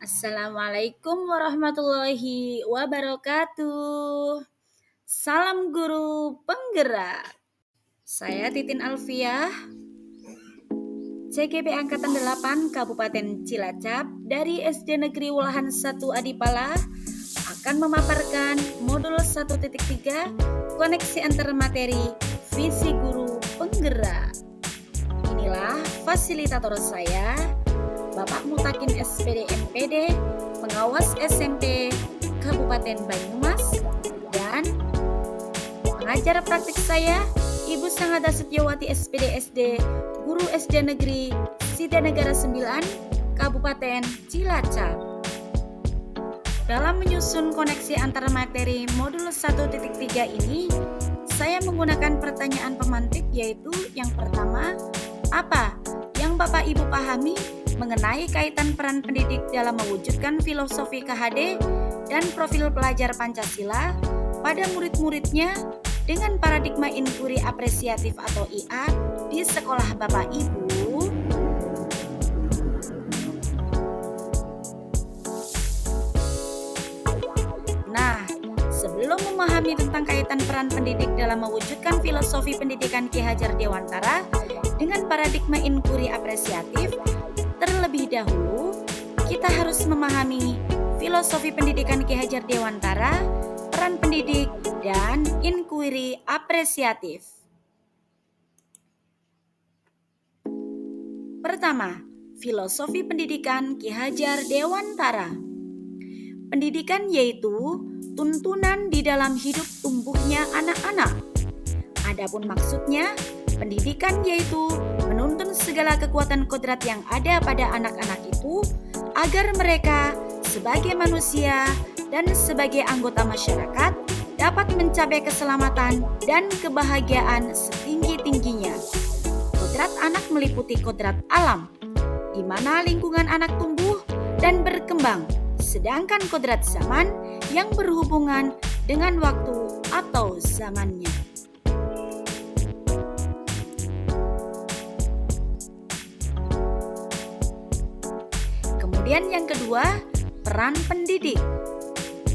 Assalamualaikum warahmatullahi wabarakatuh. Salam guru penggerak. Saya Titin Alfiah, CGP Angkatan 8 Kabupaten Cilacap dari SD Negeri Wulahan 1 Adipala akan memaparkan modul 1.3 koneksi antar materi visi guru penggerak. Inilah fasilitator saya, Bapak Mutakin SPD MPD, pengawas SMP Kabupaten Banyumas, dan pengajar praktik saya, Ibu Sangada Setyawati SPD SD, Guru SD Negeri Sidanegara 9, Kabupaten Cilacap. Dalam menyusun koneksi antar materi modul 1.3 ini, saya menggunakan pertanyaan pemantik, yaitu yang pertama, apa yang Bapak Ibu pahami mengenai kaitan peran pendidik dalam mewujudkan filosofi KHD dan profil pelajar Pancasila pada murid-muridnya dengan paradigma inquiry apresiatif atau IA di sekolah Bapak Ibu? Nah, sebelum memahami tentang kaitan peran pendidik dalam mewujudkan filosofi pendidikan Ki Hajar Dewantara dengan paradigma inquiry apresiatif, terlebih dahulu kita harus memahami filosofi pendidikan Ki Hajar Dewantara, peran pendidik, dan inquiry apresiatif. Pertama, filosofi pendidikan Ki Hajar Dewantara. Pendidikan yaitu tuntunan di dalam hidup tumbuhnya anak-anak. Adapun maksudnya, pendidikan yaitu menuntun segala kekuatan kodrat yang ada pada anak-anak itu agar mereka sebagai manusia dan sebagai anggota masyarakat dapat mencapai keselamatan dan kebahagiaan setinggi-tingginya. Kodrat anak meliputi kodrat alam, di mana lingkungan anak tumbuh dan berkembang, sedangkan kodrat zaman yang berhubungan dengan waktu atau zamannya. Kemudian yang kedua, peran pendidik.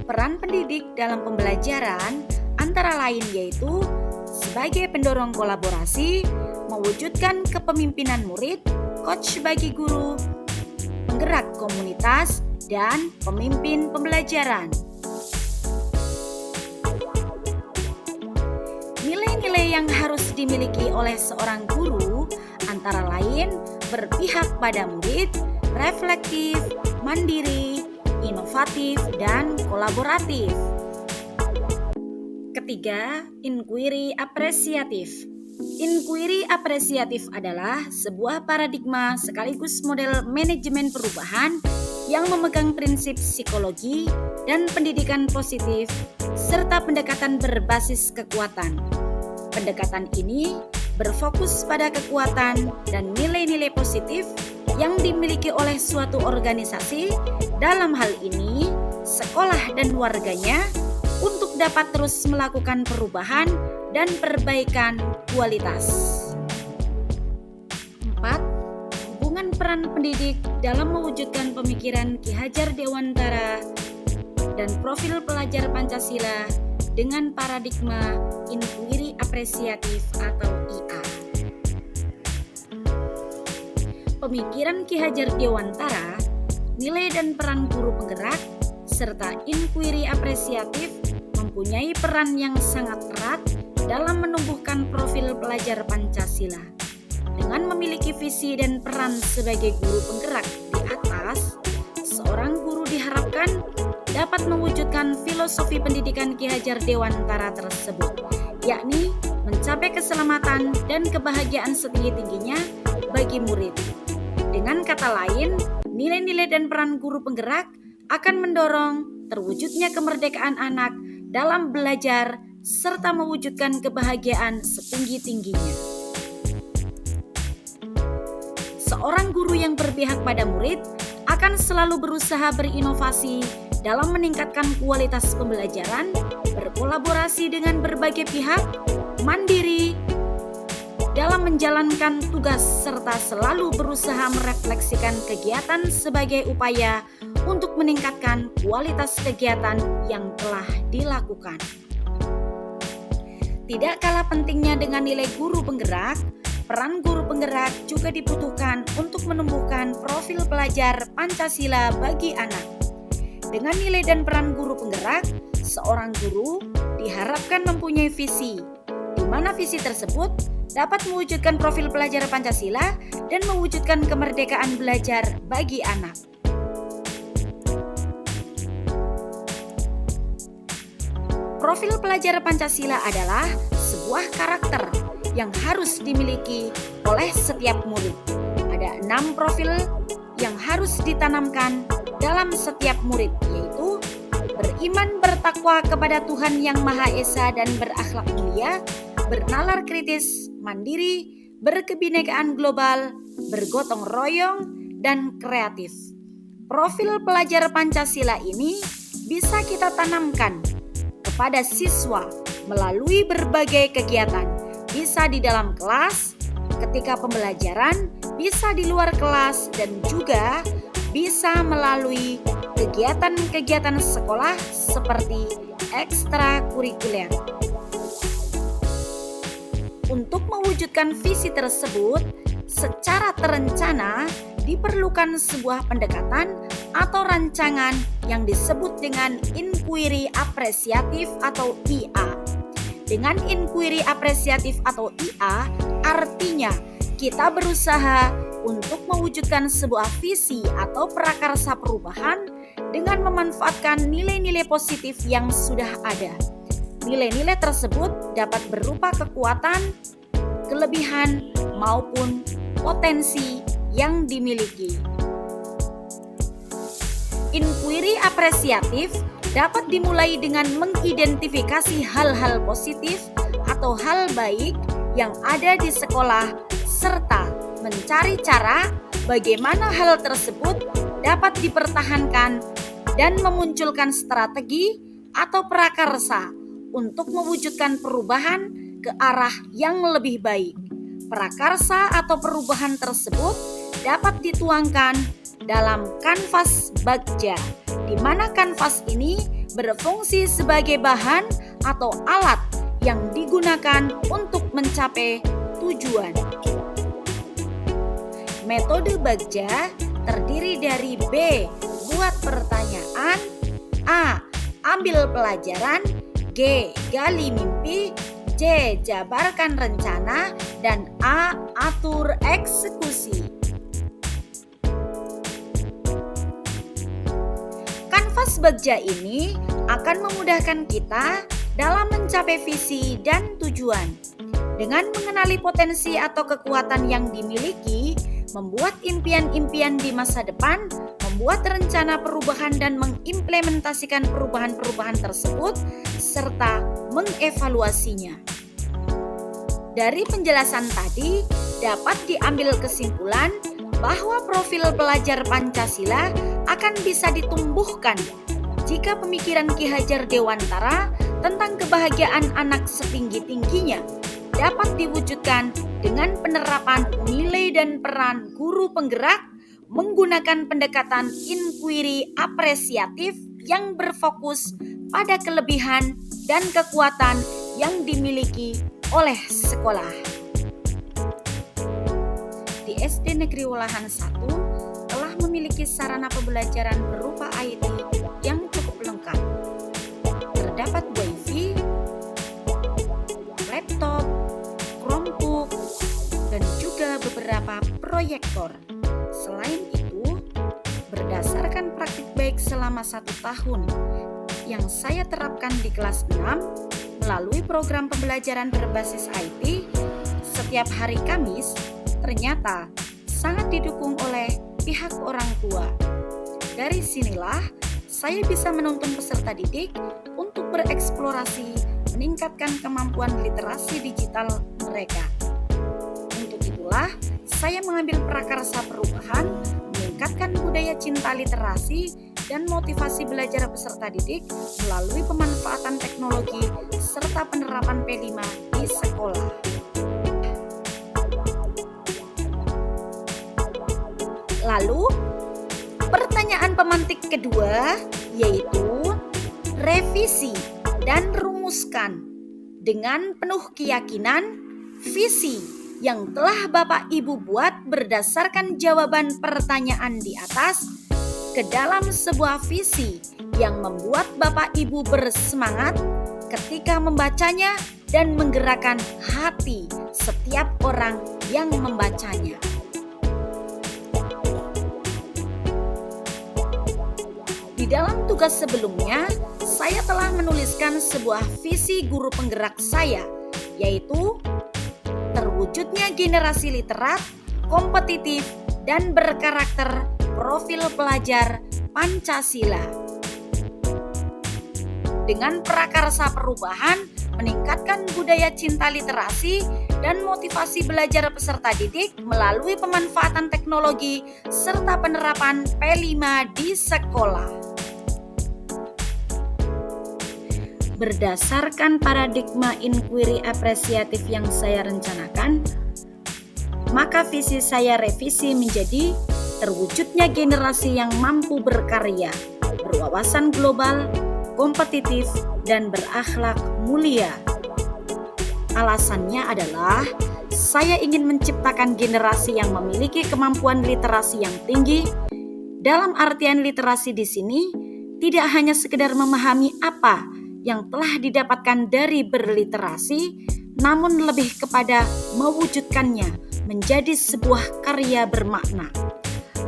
Peran pendidik dalam pembelajaran antara lain yaitu sebagai pendorong kolaborasi, mewujudkan kepemimpinan murid, coach bagi guru, penggerak komunitas, dan pemimpin pembelajaran. Nilai-nilai yang harus dimiliki oleh seorang guru antara lain berpihak pada murid, reflektif, mandiri, inovatif, dan kolaboratif. Ketiga, inquiry apresiatif. Inquiry apresiatif adalah sebuah paradigma sekaligus model manajemen perubahan yang memegang prinsip psikologi dan pendidikan positif serta pendekatan berbasis kekuatan. Pendekatan ini berfokus pada kekuatan dan nilai-nilai positif yang dimiliki oleh suatu organisasi, dalam hal ini sekolah dan warganya, untuk dapat terus melakukan perubahan dan perbaikan kualitas. 4. Hubungan peran pendidik dalam mewujudkan pemikiran Ki Hajar Dewantara dan profil pelajar Pancasila dengan paradigma inquiry apresiatif atau IA. Pemikiran Ki Hajar Dewantara, nilai dan peran guru penggerak, serta inquiry apresiatif mempunyai peran yang sangat erat dalam menumbuhkan profil pelajar Pancasila. Dengan memiliki visi dan peran sebagai guru penggerak di atas, seorang guru diharapkan dapat mewujudkan filosofi pendidikan Ki Hajar Dewantara tersebut, yakni mencapai keselamatan dan kebahagiaan setinggi-tingginya bagi murid. Dengan kata lain, nilai-nilai dan peran guru penggerak akan mendorong terwujudnya kemerdekaan anak dalam belajar serta mewujudkan kebahagiaan setinggi-tingginya. Seorang guru yang berpihak pada murid akan selalu berusaha berinovasi dalam meningkatkan kualitas pembelajaran, berkolaborasi dengan berbagai pihak, mandiri, dalam menjalankan tugas serta selalu berusaha merefleksikan kegiatan sebagai upaya untuk meningkatkan kualitas kegiatan yang telah dilakukan. Tidak kalah pentingnya dengan nilai guru penggerak, peran guru penggerak juga dibutuhkan untuk menumbuhkan profil pelajar Pancasila bagi anak. Dengan nilai dan peran guru penggerak, seorang guru diharapkan mempunyai visi, di mana visi tersebut dapat mewujudkan profil pelajar Pancasila dan mewujudkan kemerdekaan belajar bagi anak. Profil pelajar Pancasila adalah sebuah karakter yang harus dimiliki oleh setiap murid. Ada 6 profil yang harus ditanamkan dalam setiap murid, yaitu beriman bertakwa kepada Tuhan Yang Maha Esa dan berakhlak mulia, bernalar kritis, mandiri, berkebinekaan global, bergotong royong, dan kreatif. Profil pelajar Pancasila ini bisa kita tanamkan kepada siswa melalui berbagai kegiatan, bisa di dalam kelas, ketika pembelajaran, bisa di luar kelas, dan juga bisa melalui kegiatan-kegiatan sekolah seperti ekstrakurikuler. Untuk mewujudkan visi tersebut, secara terencana diperlukan sebuah pendekatan atau rancangan yang disebut dengan inquiry apresiatif atau IA. Dengan inquiry apresiatif atau IA, artinya kita berusaha untuk mewujudkan sebuah visi atau prakarsa perubahan dengan memanfaatkan nilai-nilai positif yang sudah ada. Nilai-nilai tersebut dapat berupa kekuatan, kelebihan, maupun potensi yang dimiliki. Inquiry apresiatif dapat dimulai dengan mengidentifikasi hal-hal positif atau hal baik yang ada di sekolah serta mencari cara bagaimana hal tersebut dapat dipertahankan dan memunculkan strategi atau prakarsa untuk mewujudkan perubahan ke arah yang lebih baik. Prakarsa atau perubahan tersebut dapat dituangkan dalam kanvas bagja, di mana kanvas ini berfungsi sebagai bahan atau alat yang digunakan untuk mencapai tujuan. Metode bagja terdiri dari B. Buat pertanyaan, A. Ambil pelajaran, G. Gali mimpi, C. Jabarkan rencana, dan A. Atur eksekusi. Kanvas bagja ini akan memudahkan kita dalam mencapai visi dan tujuan. Dengan mengenali potensi atau kekuatan yang dimiliki, membuat impian-impian di masa depan, membuat rencana perubahan dan mengimplementasikan perubahan-perubahan tersebut, serta mengevaluasinya. Dari penjelasan tadi, dapat diambil kesimpulan bahwa profil pelajar Pancasila akan bisa ditumbuhkan jika pemikiran Ki Hajar Dewantara tentang kebahagiaan anak setinggi-tingginya dapat diwujudkan dengan penerapan nilai dan peran guru penggerak menggunakan pendekatan inquiry apresiatif yang berfokus pada kelebihan dan kekuatan yang dimiliki oleh sekolah. Di SD Negeri Wolahan 1 telah memiliki sarana pembelajaran berupa IT yang cukup lengkap. Terdapat WiFi, laptop, Chromebook, dan juga beberapa proyektor. Selain itu, berdasarkan praktik baik selama 1 tahun yang saya terapkan di kelas 6 melalui program pembelajaran berbasis IT, setiap hari Kamis ternyata sangat didukung oleh pihak orang tua. Dari sinilah saya bisa menuntun peserta didik untuk bereksplorasi, meningkatkan kemampuan literasi digital mereka. Untuk itulah saya mengambil prakarsa perubahan, meningkatkan budaya cinta literasi, dan motivasi belajar peserta didik melalui pemanfaatan teknologi serta penerapan P5 di sekolah. Lalu, pertanyaan pemantik kedua yaitu revisi dan rumuskan dengan penuh keyakinan visi yang telah Bapak Ibu buat berdasarkan jawaban pertanyaan di atas ke dalam sebuah visi yang membuat Bapak Ibu bersemangat ketika membacanya dan menggerakkan hati setiap orang yang membacanya. Di dalam tugas sebelumnya, saya telah menuliskan sebuah visi guru penggerak saya, yaitu terwujudnya generasi literat, kompetitif, dan berkarakter profil pelajar Pancasila. Dengan prakarsa perubahan, meningkatkan budaya cinta literasi, dan motivasi belajar peserta didik melalui pemanfaatan teknologi serta penerapan P5 di sekolah. Berdasarkan paradigma inquiry apresiatif yang saya rencanakan, maka visi saya revisi menjadi terwujudnya generasi yang mampu berkarya, berwawasan global, kompetitif, dan berakhlak mulia. Alasannya adalah saya ingin menciptakan generasi yang memiliki kemampuan literasi yang tinggi. Dalam artian literasi di sini tidak hanya sekedar memahami apa yang telah didapatkan dari berliterasi, namun lebih kepada mewujudkannya menjadi sebuah karya bermakna.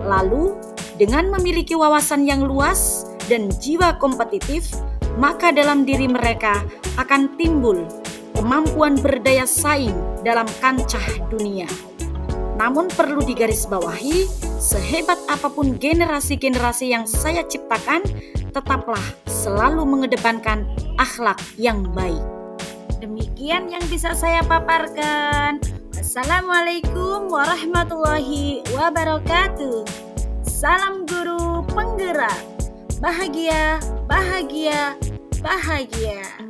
Lalu, dengan memiliki wawasan yang luas dan jiwa kompetitif, maka dalam diri mereka akan timbul kemampuan berdaya saing dalam kancah dunia. Namun perlu digarisbawahi, sehebat apapun generasi-generasi yang saya ciptakan, tetaplah selalu mengedepankan akhlak yang baik. Demikian yang bisa saya paparkan. Assalamualaikum warahmatullahi wabarakatuh. Salam guru penggerak. Bahagia, bahagia, bahagia.